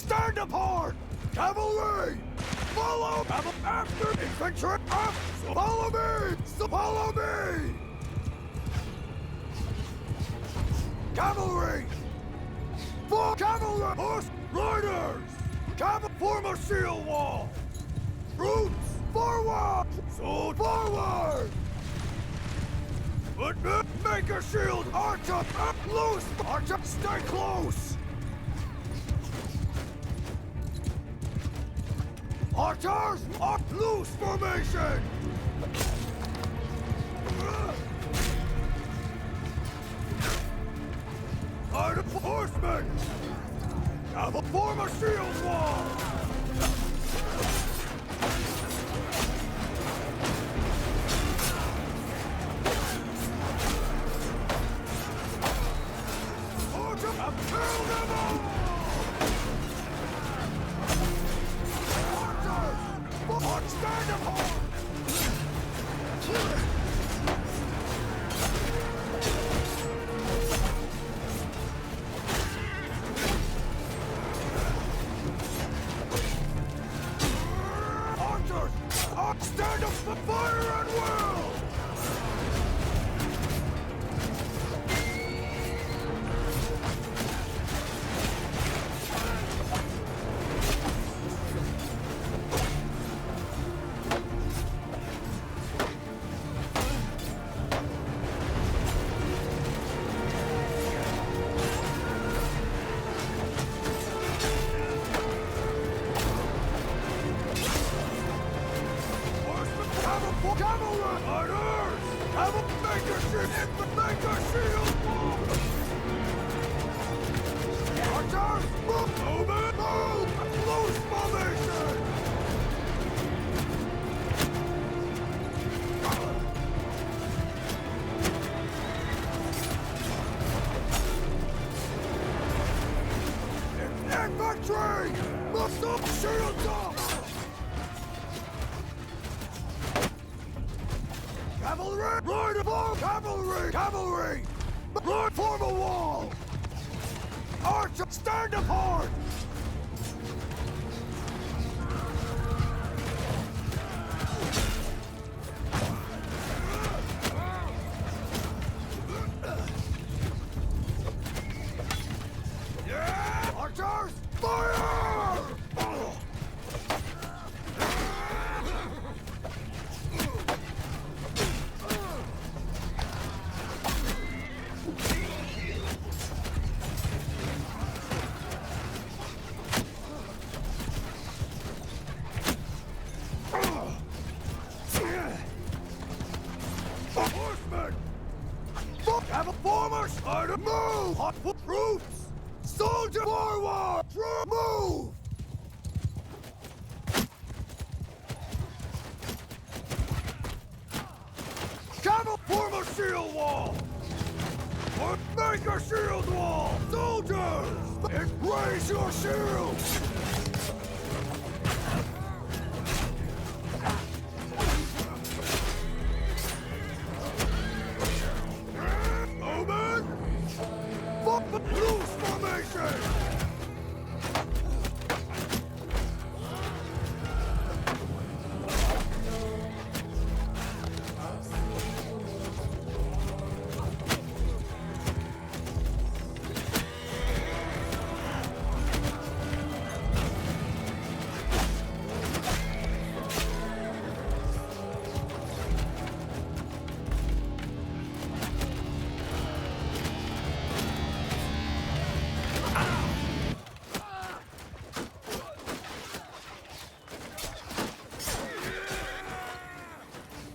stand apart! Cavalry! Follow! After infantry! Follow me! Follow me! Cavalry! For cavalry! Horse riders! Form a shield wall! Troops! Forward! Sword forward! Make a shield! Archer! Loose! Archer! Stay close! Archers! Loose formation! Guard of horsemen! Form a shield wall! Kill them all! Archers! Stand apart! Archers! Stand up for fire and will! Cavalry! Riders! Make a shield! Make a shield wall! Archers! Move it! Move! Loose formation! Infantry! Must up! Shields up! Cavalry! Ride above! Cavalry! Cavalry! Ride! Form a wall! Archer! Stand apart! Yeah! Archers! Fire! Horsemen! Have a formers! Move! Hot troops! Soldier forward! Move! Cavalry! Form a shield wall! Make a shield wall! Soldiers! Raise your shields! Loose formation!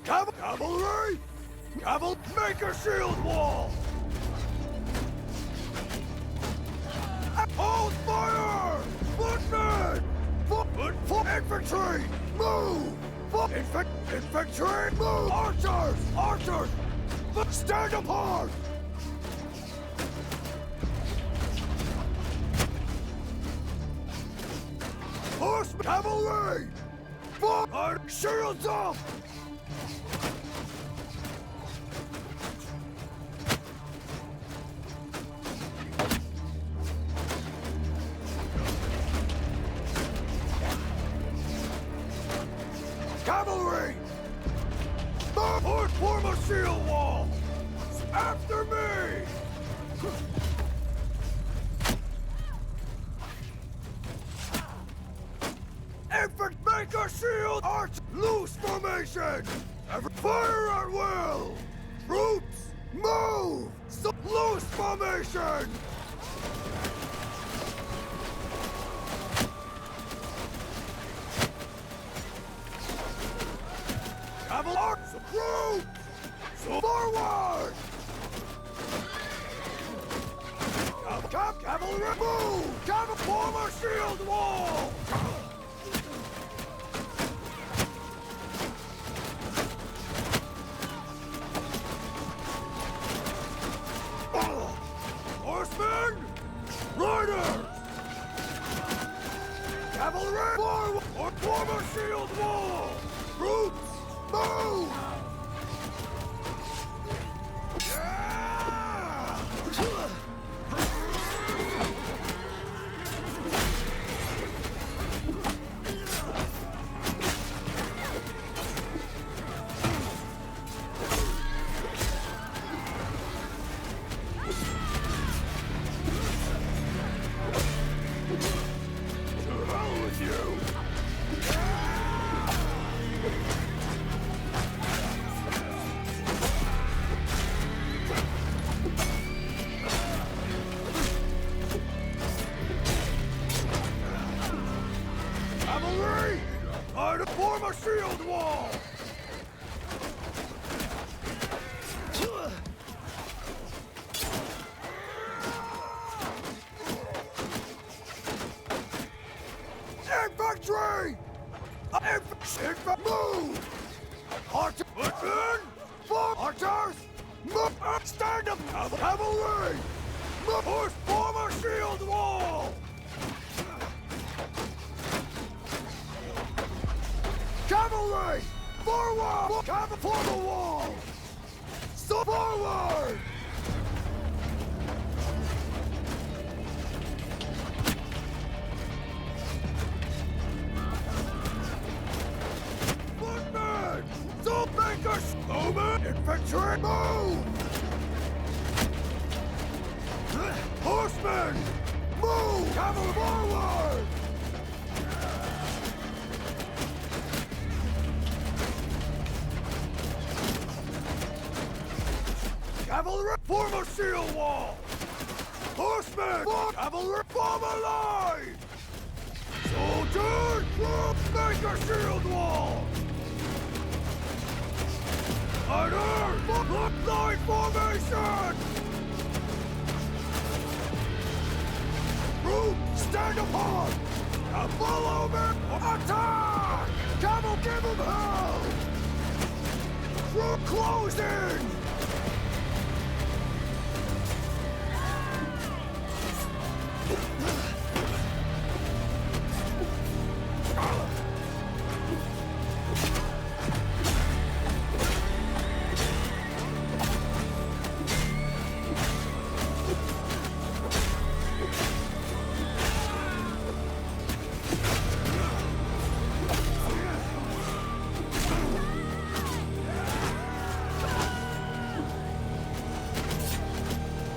Cavalry! Make a shield wall! Hold fire! Footmen! Infantry! Move! Infantry! Move! Archers! Archers! Stand apart! Horsemen! Cavalry! Shields up! Form a shield wall! After me! Infant, make a shield! Arch, loose formation! Every fire at will! Troops, move! So loose formation! Cavalry, troops! So forward! Cavalry, move! Cavalry, form a shield wall! Horsemen! Riders! Cavalry! Forward! Or form a shield wall! Troops! Move! Yeah! To hell with you! Cavalry! To form a shield wall! Infantry! Infantry! Move! Archer! Footmen! Archers! Move! Stand up! Cavalry! Move! Horse! Form a shield wall! Cavalry! Forward! Cavalry! Form a wall! So forward! Footmen! So bankers! Bowmen! Infantry! Move! Horsemen! Move! Cavalry forward! Cavalry, form a shield wall! Horsemen, cavalry, form a line! Soldiers, troops, make a shield wall! Riders, line formation! Troops, stand apart! Now follow me! Attack! Cavalry, give them hell! Troop closing!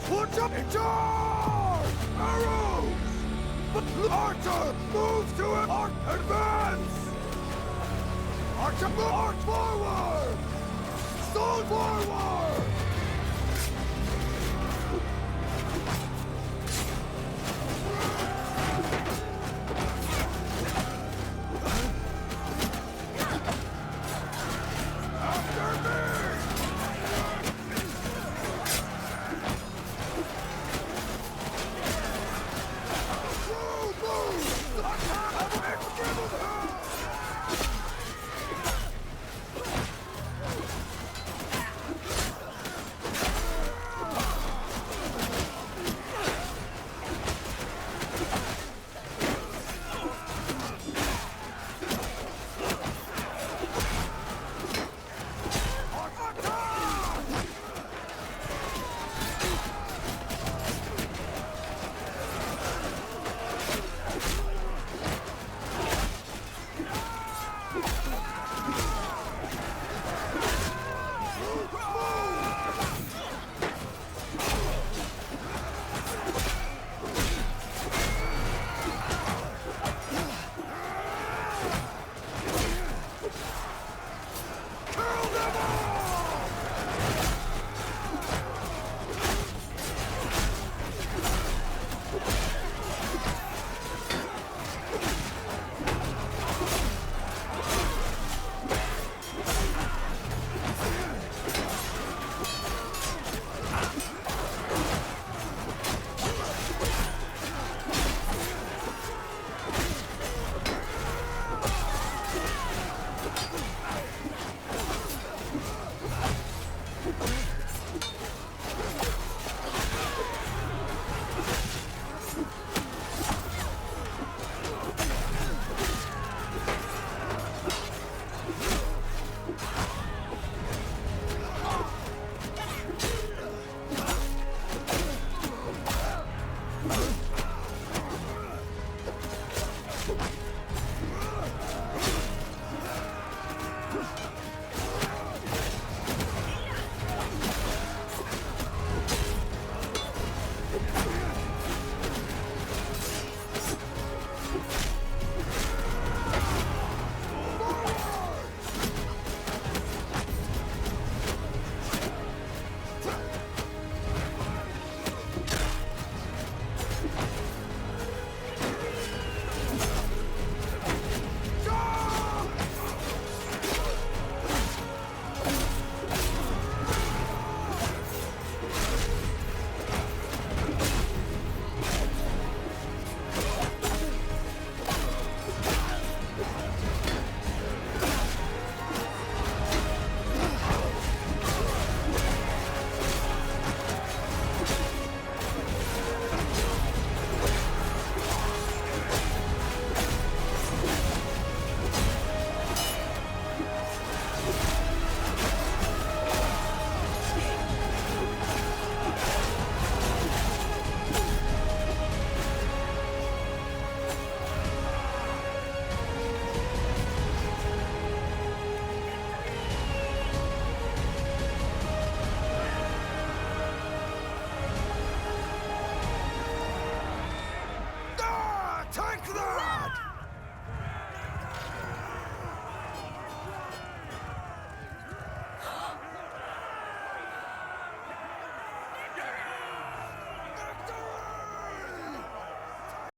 Put up in charge! Arrows! Archer, move to it! Advance! Archer, march forward! Sword forward!